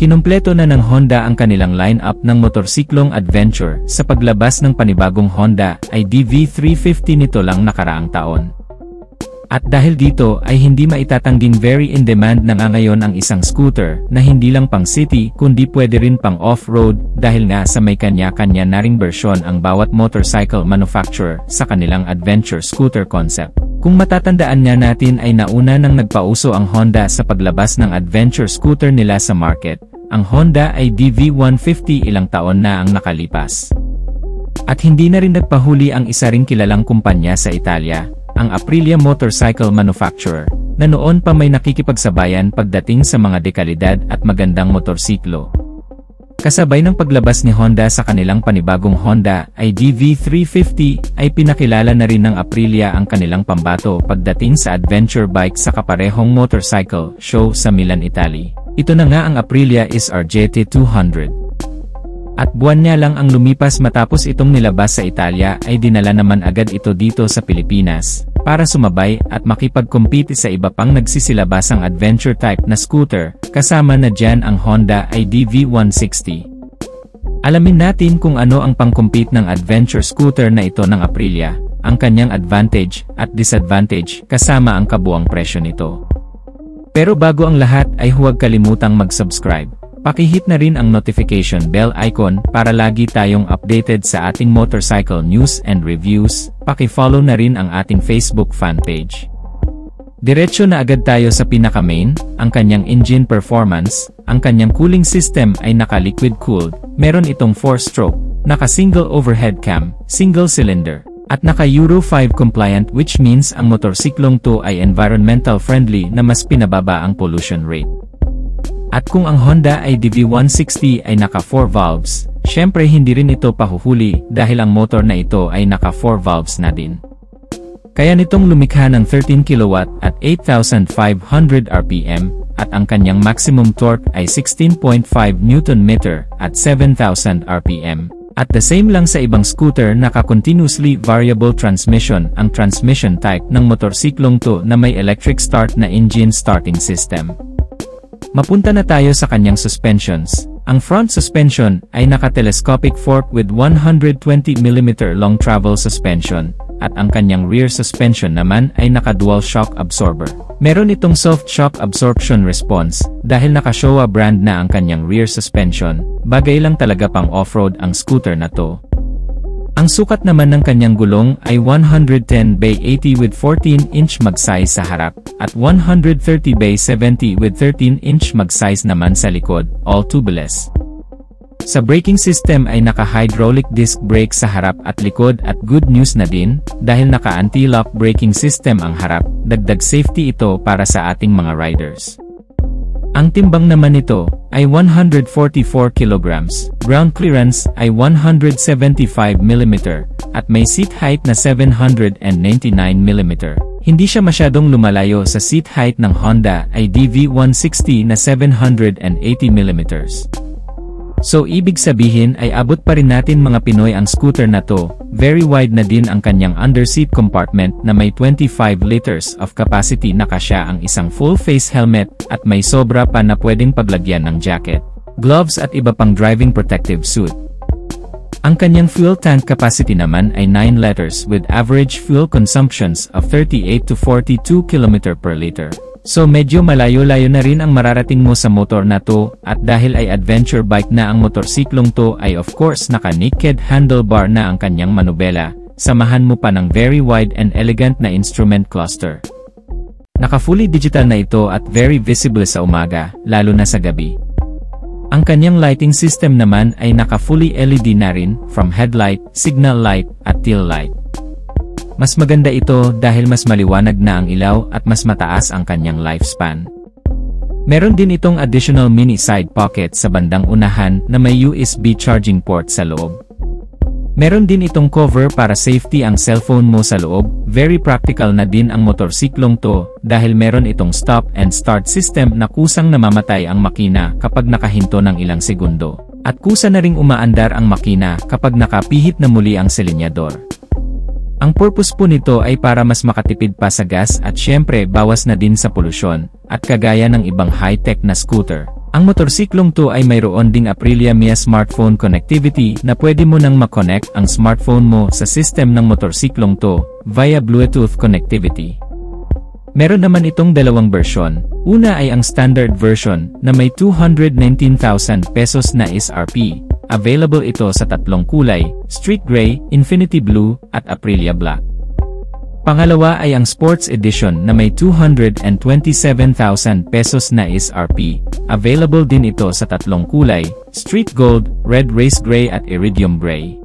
Kinumpleto na ng Honda ang kanilang lineup ng motorsiklong adventure sa paglabas ng panibagong Honda ID.V350 nito lang nakaraang taon. At dahil dito ay hindi maitatangging very in demand na nga ngayon ang isang scooter na hindi lang pang city kundi pwede rin pang off-road dahil nga sa may kanya-kanya na ring bersyon ang bawat motorcycle manufacturer sa kanilang adventure scooter concept. Kung matatandaan nga natin ay nauna nang nagpauso ang Honda sa paglabas ng adventure scooter nila sa market, ang Honda ID.V150 ilang taon na ang nakalipas. At hindi na rin nagpahuli ang isa ring kilalang kumpanya sa Italia, ang Aprilia motorcycle manufacturer, na noon pa may nakikipagsabayan pagdating sa mga dekalidad at magandang motorsiklo. Kasabay ng paglabas ni Honda sa kanilang panibagong Honda ID.V350 ay pinakilala na rin ng Aprilia ang kanilang pambato pagdating sa adventure bike sa kaparehong motorcycle show sa Milan, Italy. Ito na nga ang Aprilia SR GT200. At buwan niya lang ang lumipas matapos itong nilabas sa Italia ay dinala naman agad ito dito sa Pilipinas, para sumabay at makipag-compete sa iba pang nagsisilabasang adventure type na scooter, kasama na dyan ang Honda ID.V160. Alamin natin kung ano ang pang-compete ng adventure scooter na ito ng Aprilia, ang kanyang advantage at disadvantage kasama ang kabuang presyo nito. Pero bago ang lahat ay huwag kalimutang mag-subscribe. Pakihit na rin ang notification bell icon para lagi tayong updated sa ating motorcycle news and reviews. Paki-follow na rin ang ating Facebook fan page. Diretso na agad tayo sa pinaka-main, ang kanyang engine performance. Ang kanyang cooling system ay naka-liquid cooled, meron itong 4-stroke, naka-single overhead cam, single cylinder, at naka-Euro 5 compliant, which means ang motorsiklong to ay environmental friendly na mas pinababa ang pollution rate. At kung ang Honda ID.V160 ay naka 4 valves, syempre hindi rin ito pahuhuli dahil ang motor na ito ay naka 4 valves na din. Kaya nitong lumikha ng 13 kW at 8,500 RPM, at ang kanyang maximum torque ay 16.5 Nm at 7,000 RPM. At the same lang sa ibang scooter naka-continuously variable transmission ang transmission type ng motorsiklong to na may electric start na engine starting system. Mapunta na tayo sa kanyang suspensions. Ang front suspension ay naka-telescopic fork with 120mm long travel suspension, at ang kanyang rear suspension naman ay naka-dual shock absorber. Meron itong soft shock absorption response, dahil naka-Showa brand na ang kanyang rear suspension, bagay lang talaga pang off-road ang scooter na to. Ang sukat naman ng kanyang gulong ay 110/80 with 14-inch mag-size sa harap, at 130/70 with 13-inch mag-size naman sa likod, all tubeless. Sa braking system ay naka-hydraulic disc brake sa harap at likod, at good news na din, dahil naka-anti-lock braking system ang harap, dagdag safety ito para sa ating mga riders. Ang timbang naman nito ay 144 kg, ground clearance ay 175mm, at may seat height na 799mm. Hindi siya masyadong lumalayo sa seat height ng Honda ID.V160 na 780mm. So ibig sabihin ay abot pa rin natin mga Pinoy ang scooter na to. Very wide na din ang kanyang underseat compartment na may 25 liters of capacity na kasya ang isang full face helmet, at may sobra pa na pwedeng paglagyan ng jacket, gloves at iba pang driving protective suit. Ang kanyang fuel tank capacity naman ay 9 liters with average fuel consumptions of 38 to 42 km per liter. So medyo malayo-layo na rin ang mararating mo sa motor na to, at dahil ay adventure bike na ang motorsiklong to ay of course naka-naked handlebar na ang kanyang manubela, samahan mo pa ng very wide and elegant na instrument cluster. Naka-fully digital na ito at very visible sa umaga, lalo na sa gabi. Ang kanyang lighting system naman ay naka-fully LED na rin, from headlight, signal light, at tail light. Mas maganda ito dahil mas maliwanag na ang ilaw at mas mataas ang kanyang lifespan. Meron din itong additional mini side pocket sa bandang unahan na may USB charging port sa loob. Meron din itong cover para safety ang cellphone mo sa loob. Very practical na din ang motorsiklong to dahil meron itong stop and start system na kusang namamatay ang makina kapag nakahinto ng ilang segundo, at kusa na ring umaandar ang makina kapag nakapihit na muli ang silinyador. Ang purpose po nito ay para mas makatipid pa sa gas at syempre bawas na din sa polusyon, at kagaya ng ibang high-tech na scooter, Ang motorsiklong to ay mayroon ding Aprilia Mia smartphone connectivity na pwede mo nang makonect ang smartphone mo sa system ng motorsiklong to via Bluetooth connectivity. Meron naman itong dalawang version. Una ay ang standard version na may 219,000 pesos na SRP. Available ito sa tatlong kulay, Street Gray, Infinity Blue, at Aprilia Black. Pangalawa ay ang Sports Edition na may 227,000 pesos na SRP. Available din ito sa tatlong kulay, Street Gold, Red Race Gray at Iridium Gray.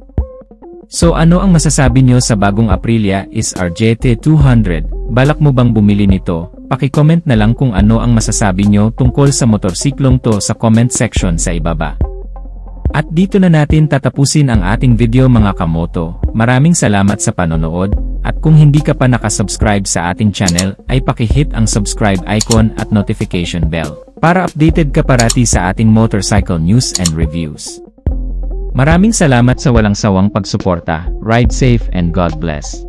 So ano ang masasabi nyo sa bagong Aprilia SR GT200? Balak mo bang bumili nito? Paki-comment na lang kung ano ang masasabi nyo tungkol sa motorsiklong to sa comment section sa ibaba. At dito na natin tatapusin ang ating video mga kamoto. Maraming salamat sa panonood, at kung hindi ka pa nakasubscribe sa ating channel, ay paki-hit ang subscribe icon at notification bell, para updated ka parati sa ating motorcycle news and reviews. Maraming salamat sa walang sawang pagsuporta. Ride safe and God bless.